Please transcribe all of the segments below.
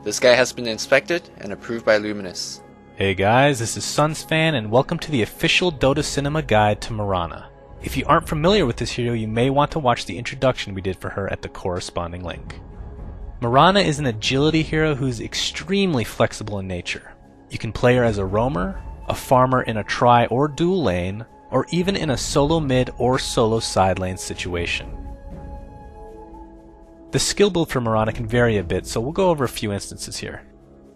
This guy has been inspected and approved by Luminous. Hey guys, this is SUNSfan and welcome to the official Dota Cinema guide to Mirana. If you aren't familiar with this hero, you may want to watch the introduction we did for her at the corresponding link. Mirana is an agility hero who's extremely flexible in nature. You can play her as a roamer, a farmer in a tri or dual lane, or even in a solo mid or solo side lane situation. The skill build for Mirana can vary a bit, so we'll go over a few instances here.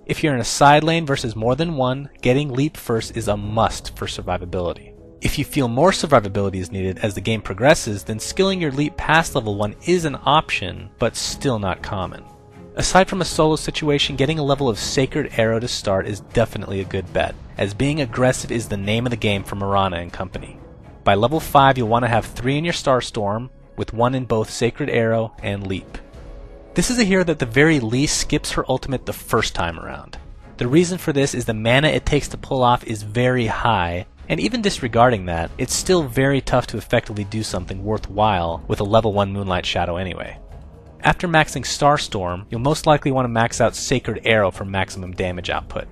If you're in a side lane versus more than one, getting leap first is a must for survivability. If you feel more survivability is needed as the game progresses, then skilling your leap past level 1 is an option, but still not common. Aside from a solo situation, getting a level of Sacred Arrow to start is definitely a good bet, as being aggressive is the name of the game for Mirana and company. By level 5 you'll want to have 3 in your Starstorm, with 1 in both Sacred Arrow and Leap. This is a hero that at the very least skips her ultimate the first time around. The reason for this is the mana it takes to pull off is very high, and even disregarding that, it's still very tough to effectively do something worthwhile with a level 1 Moonlight Shadow anyway. After maxing Starstorm, you'll most likely want to max out Sacred Arrow for maximum damage output.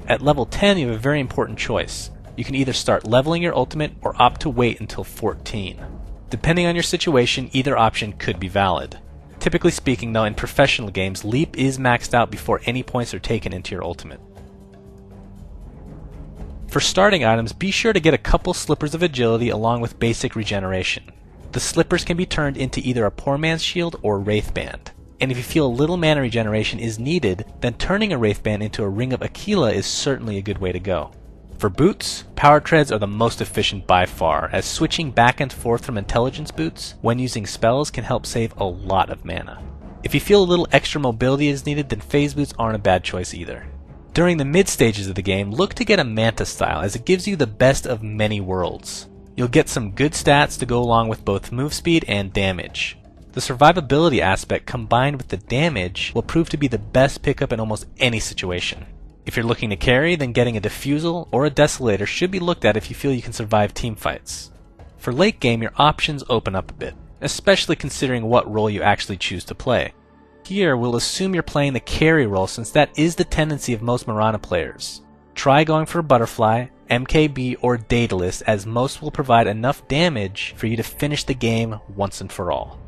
At level 10 you have a very important choice. You can either start leveling your ultimate or opt to wait until 14. Depending on your situation, either option could be valid. Typically speaking though, in professional games, Leap is maxed out before any points are taken into your ultimate. For starting items, be sure to get a couple Slippers of Agility along with basic regeneration. The Slippers can be turned into either a Poor Man's Shield or Wraith Band. And if you feel a little mana regeneration is needed, then turning a Wraith Band into a Ring of Aquila is certainly a good way to go. For boots, Power Treads are the most efficient by far, as switching back and forth from intelligence boots when using spells can help save a lot of mana. If you feel a little extra mobility is needed, then phase boots aren't a bad choice either. During the mid stages of the game, look to get a Manta style, as it gives you the best of many worlds. You'll get some good stats to go along with both move speed and damage. The survivability aspect combined with the damage will prove to be the best pickup in almost any situation. If you're looking to carry, then getting a Diffusal or a Desolator should be looked at if you feel you can survive teamfights. For late game, your options open up a bit, especially considering what role you actually choose to play. Here, we'll assume you're playing the carry role since that is the tendency of most Mirana players. Try going for a Butterfly, MKB, or Daedalus, as most will provide enough damage for you to finish the game once and for all.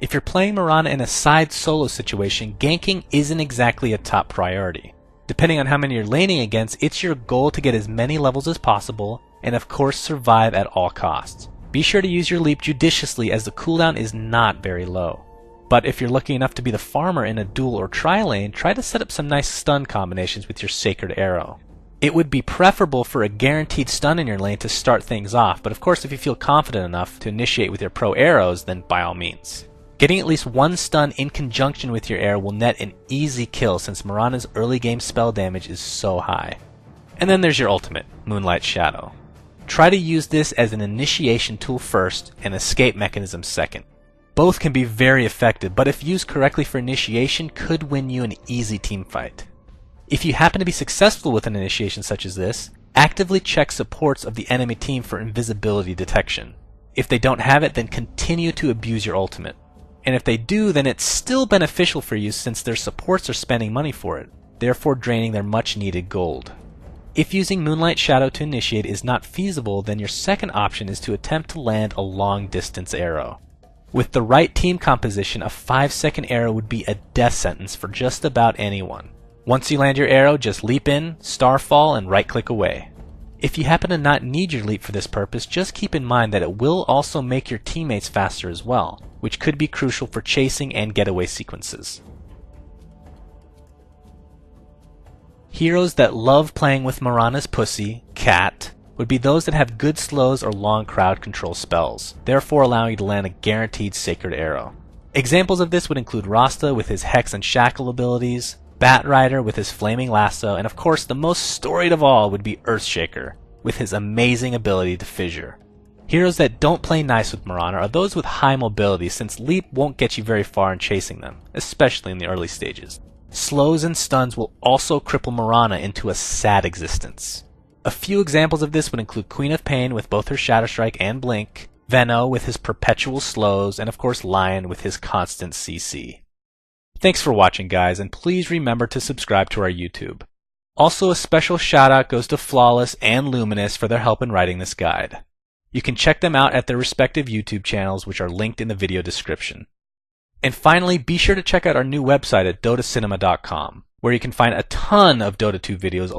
If you're playing Mirana in a side solo situation, ganking isn't exactly a top priority. Depending on how many you're laning against, it's your goal to get as many levels as possible, and of course survive at all costs. Be sure to use your leap judiciously as the cooldown is not very low. But if you're lucky enough to be the farmer in a dual or tri lane, try to set up some nice stun combinations with your Sacred Arrow. It would be preferable for a guaranteed stun in your lane to start things off, but of course if you feel confident enough to initiate with your pro arrows, then by all means. Getting at least one stun in conjunction with your arrow will net an easy kill since Mirana's early game spell damage is so high. And then there's your ultimate, Moonlight Shadow. Try to use this as an initiation tool first and escape mechanism second. Both can be very effective, but if used correctly for initiation, could win you an easy teamfight. If you happen to be successful with an initiation such as this, actively check supports of the enemy team for invisibility detection. If they don't have it, then continue to abuse your ultimate. And if they do, then it's still beneficial for you since their supports are spending money for it, therefore draining their much needed gold. If using Moonlight Shadow to initiate is not feasible, then your second option is to attempt to land a long distance arrow. With the right team composition, a 5-second arrow would be a death sentence for just about anyone. Once you land your arrow, just leap in, starfall, and right click away. If you happen to not need your leap for this purpose, just keep in mind that it will also make your teammates faster as well, which could be crucial for chasing and getaway sequences. Heroes that love playing with Mirana's pussy, Cat, would be those that have good slows or long crowd control spells, therefore allowing you to land a guaranteed Sacred Arrow. Examples of this would include Rasta with his Hex and Shackle abilities, Batrider with his Flaming Lasso, and of course the most storied of all would be Earthshaker, with his amazing ability to fissure. Heroes that don't play nice with Mirana are those with high mobility, since Leap won't get you very far in chasing them, especially in the early stages. Slows and stuns will also cripple Mirana into a sad existence. A few examples of this would include Queen of Pain with both her Shadow Strike and Blink, Venno with his perpetual slows, and of course Lion with his constant CC. Thanks for watching, guys, and please remember to subscribe to our YouTube. Also, a special shout out goes to FlawlezZ and Luminous for their help in writing this guide. You can check them out at their respective YouTube channels, which are linked in the video description. And finally, be sure to check out our new website at dotacinema.com, where you can find a ton of Dota 2 videos